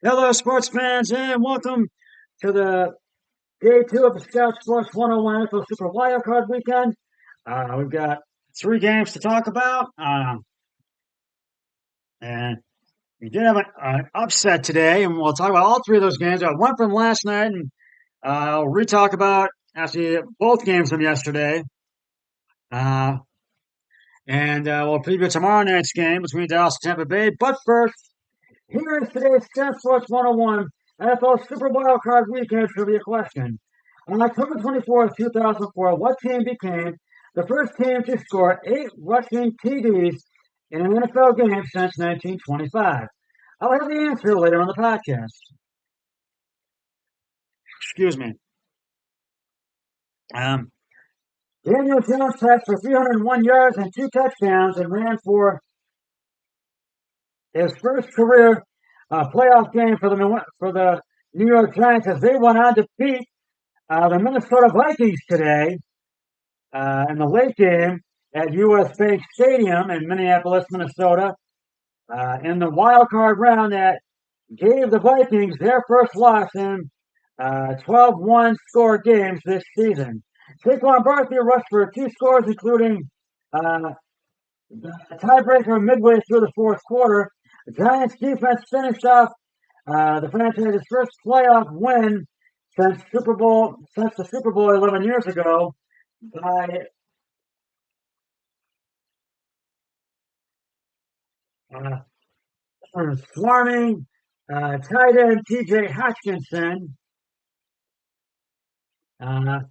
Hello, sports fans, and welcome to the day two of the Scout Sports 101 NFL Super Wildcard Weekend. We've got three games to talk about, and we did have an upset today, and we'll talk about all three of those games. I got one from last night, and I'll re-talk about actually both games from yesterday. Uh, and we'll preview tomorrow night's game between Dallas and Tampa Bay. But first, here is today's Scout Sports 101 NFL Super Wildcard Weekend trivia question. On October 24th, 2004, what team became the first team to score 8 rushing TDs in an NFL game since 1925? I'll have the answer later on the podcast. Excuse me. Um, Daniel Jones passed for 301 yards and 2 touchdowns and ran for his first career playoff game for the New York Giants as they went on to beat the Minnesota Vikings today in the late game at US Bank Stadium in Minneapolis, Minnesota, in the wild card round that gave the Vikings their first loss in 12 one-score games this season. Saquon Barkley rushed for 2 scores, including the tiebreaker midway through the fourth quarter. The Giants defense finished off the franchise's first playoff win since the Super Bowl 11 years ago by uh, swarming tight end T.J. Hutchinson. Uh,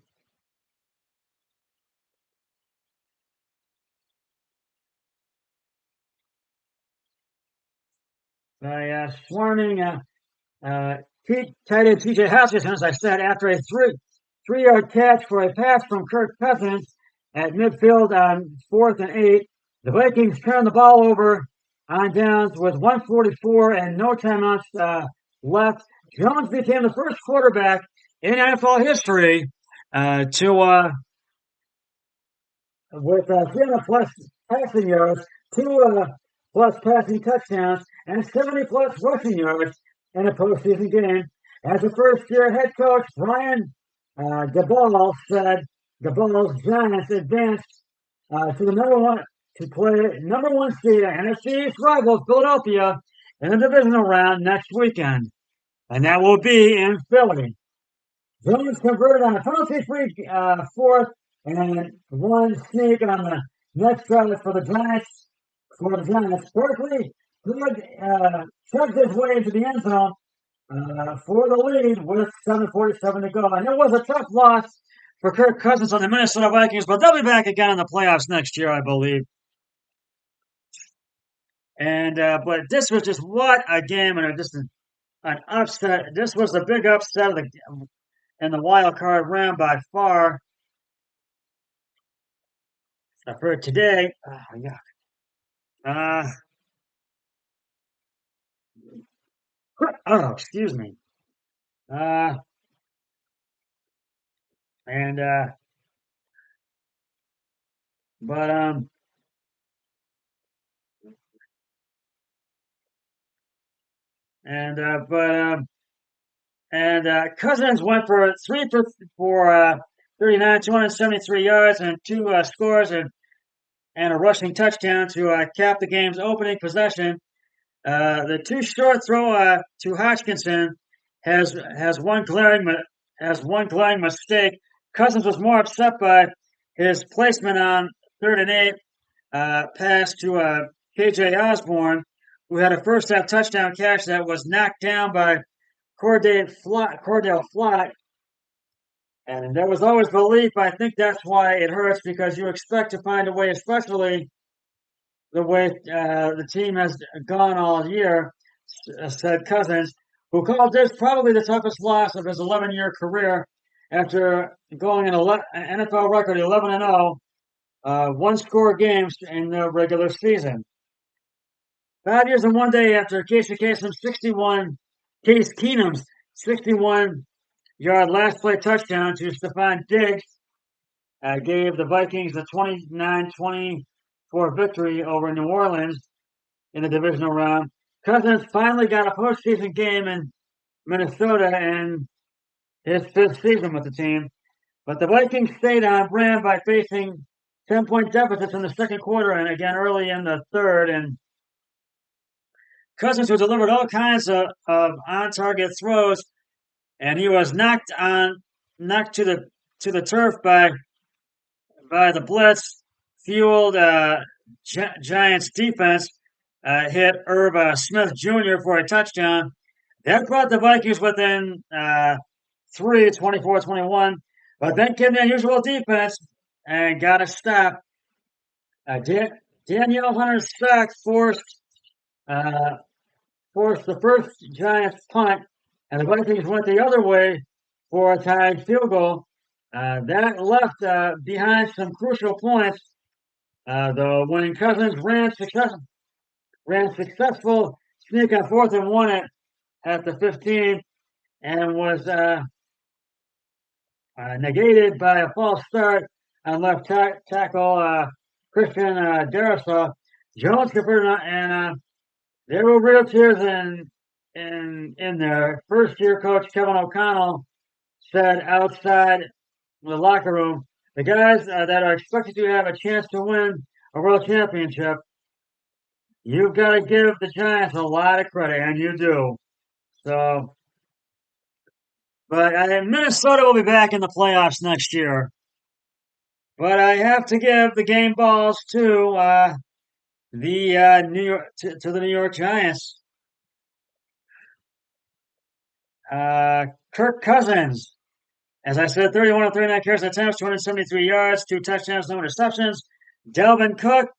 by swarming tight end T.J. Hutchinson, as I said, after a three-yard catch for a pass from Kirk Cousins at midfield on 4th and 8. The Vikings turned the ball over on downs with 1:44 and no timeouts left. Jones became the first quarterback in NFL history to with 300 plus passing yards, two plus passing touchdowns, and 70 plus rushing yards in a postseason game. As a first year head coach, Brian Daboll said Daboll's Giants advanced to the number one to play number one seed NFC East rival Philadelphia in the divisional round next weekend, and that will be in Philly. Jones converted on a penalty-free fourth and one sneak on the next drive for the Giants. Berkeley chugged his way into the end zone for the lead with 7:47 to go. And it was a tough loss for Kirk Cousins on the Minnesota Vikings, but they'll be back again in the playoffs next year, I believe. And but this was just what a game and just an upset. This was the big upset of the in the wild card round by far. For today, yeah. Uh, excuse me. Uh, and but and but and Cousins went for 39, 273 yards and two scores and a rushing touchdown to cap the game's opening possession. The too short throw to Hodgkinson has one glaring mistake. Cousins was more upset by his placement on 3rd and 8 pass to KJ Osborne, who had a first half touchdown catch that was knocked down by Cordell Flott. And there was always belief. I think that's why it hurts because you expect to find a way, especially the way the team has gone all year, said Cousins, who called this probably the toughest loss of his 11-year career after going an NFL record 11-0, one-score games in the regular season. 5 years and one day after Case Keenum's 61-yard last play touchdown to Stephon Diggs gave the Vikings a 29-24 victory over New Orleans in the divisional round. Cousins finally got a postseason game in Minnesota in his fifth season with the team. But the Vikings stayed on brand by facing 10-point deficits in the second quarter and again early in the third. And Cousins was delivered all kinds of on-target throws, and he was knocked to the turf by the blitz fueled Giants defense. Hit Irv Smith Jr. for a touchdown. That brought the Vikings within 24-21. But then came the unusual defense and got a stop. Danielle Hunter's sack forced the first Giants punt, and the Vikings went the other way for a tied field goal. That left behind some crucial points, though, when Cousins ran successful sneak on 4th-and-1 at the 15 and was negated by a false start on left tackle Christian Darrisaw. Jones converted, and there were real tears in there. First year coach Kevin O'Connell said outside the locker room, the guys that are expected to have a chance to win a world championship, you've got to give the Giants a lot of credit, and you do. So, but Minnesota will be back in the playoffs next year. But I have to give the game balls to the New York Giants. Kirk Cousins, as I said, 31 of 39 carries and attempts, 273 yards, 2 touchdowns, no interceptions. Delvin Cook,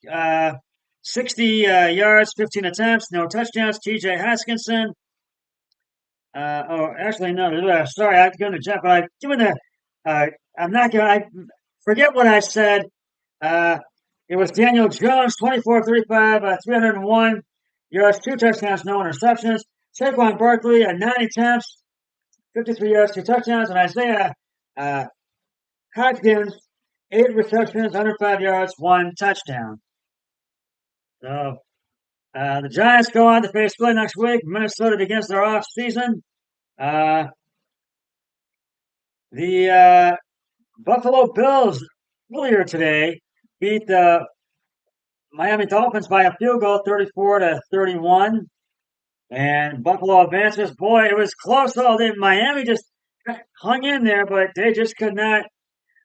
60 yards, 15 attempts, no touchdowns. TJ Hoskinson. Actually, no. Sorry, I have to go to Jeff, but I'm doing the. I'm not going. I forget what I said. It was Daniel Jones, 24 of 35, 301 yards, 2 touchdowns, no interceptions. Saquon Barkley, 9 attempts, 53 yards, 2 touchdowns, and Isaiah Hodgins, 8 receptions, 105 yards, 1 touchdown. So the Giants go on to face Philly next week. Minnesota begins their off season. The Buffalo Bills earlier today beat the Miami Dolphins by a field goal, 34-31. And Buffalo advances. Boy, it was close though. Miami just hung in there, but they just could not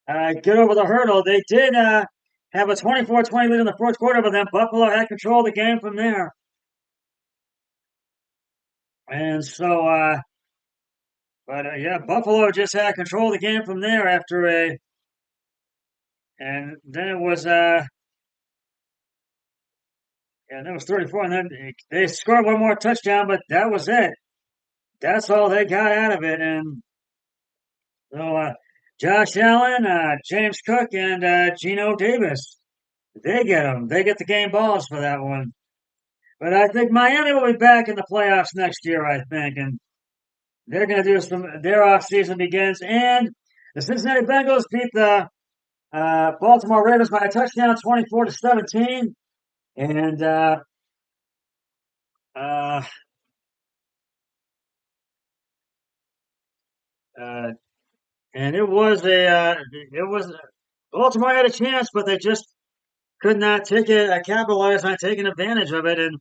get over the hurdle. They did have a 24-20 lead in the fourth quarter, but then Buffalo had control of the game from there. And so, Buffalo just had control of the game from there and then it was, and it was 34, and then they scored one more touchdown, but that was it. That's all they got out of it. And so, Josh Allen, James Cook, and Geno Davis, they get them. They get the game balls for that one. But I think Miami will be back in the playoffs next year, I think, and they're going to do their off season begins. And the Cincinnati Bengals beat the Baltimore Ravens by a touchdown, 24-17. And it was Baltimore had a chance, but they just could not capitalize on taking advantage of it. And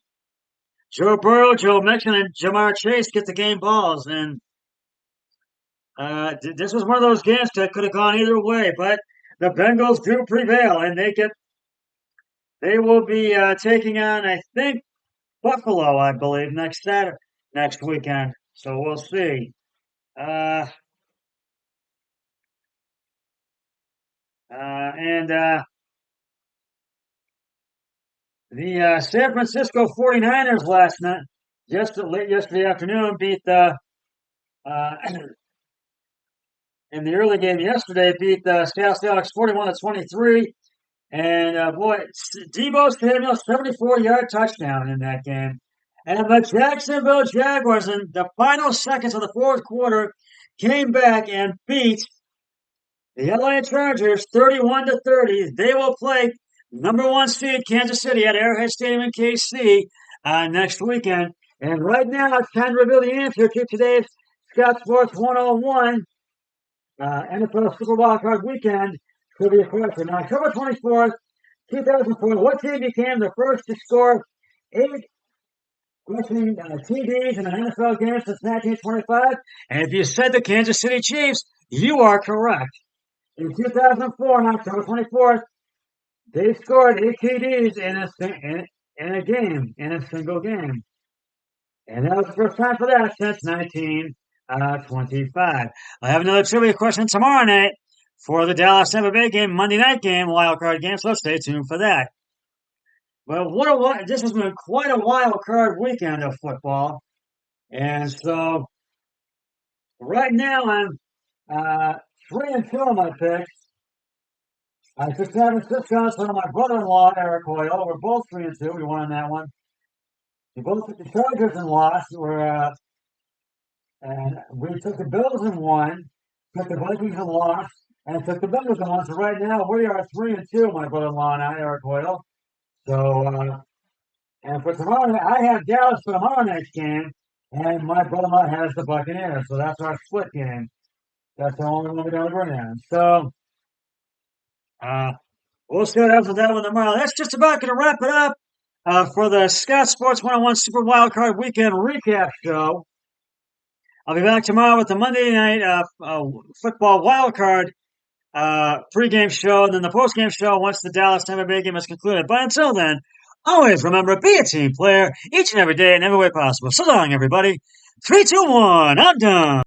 Joe Burrow, Joe Mixon, and Jamar Chase get the game balls. And this was one of those games that could have gone either way, but the Bengals do prevail, and they will be taking on, I think, Buffalo, I believe, next weekend. So we'll see. The San Francisco 49ers yesterday afternoon beat the in the early game yesterday beat the Seattle Seahawks 41-23. And Deebo Samuel 74-yard touchdown in that game. And the Jacksonville Jaguars in the final seconds of the fourth quarter came back and beat the LA Chargers 31-30. They will play number 1 seed Kansas City at Arrowhead Stadium in KC next weekend. And right now, it's time to reveal the answer to today's Scott Sports 101 NFL Super Wildcard Weekend trivia question. On October 24th, 2004, what team became the first to score 8 rushing TDs in an NFL game since 1925? And if you said the Kansas City Chiefs, you are correct. In 2004, on October 24th, they scored 8 TDs in a single game. And that was the first time for that since 1925. I have another trivia question tomorrow night for the Dallas Tampa Bay game, Monday night game, wild card game, so stay tuned for that. Well, this has been quite a wild card weekend of football. And so right now I'm 3-2 on my picks. I took San Francisco from my brother-in-law, Eric Hoyle. We're both 3-2. We won on that one. We both took the Chargers and lost. And we took the Bills and won, took the Vikings and lost, and took the Bengals and won. So right now we are 3-2, my brother-in-law and I, Eric Hoyle. So, and for tomorrow, I have Dallas for tomorrow night's game, and my brother-in-law has the Buccaneers. So that's our split game. That's the only one we're going to bring in. So, we'll see what happens with that one tomorrow. That's just about going to wrap it up for the Scott Sports 101 Super Wildcard Weekend Recap Show. I'll be back tomorrow with the Monday night football wildcard pregame show and then the postgame show once the Dallas Tampa Bay game is concluded. But until then, always remember, be a team player each and every day in every way possible. So long, everybody. 3, 2, 1, I'm done.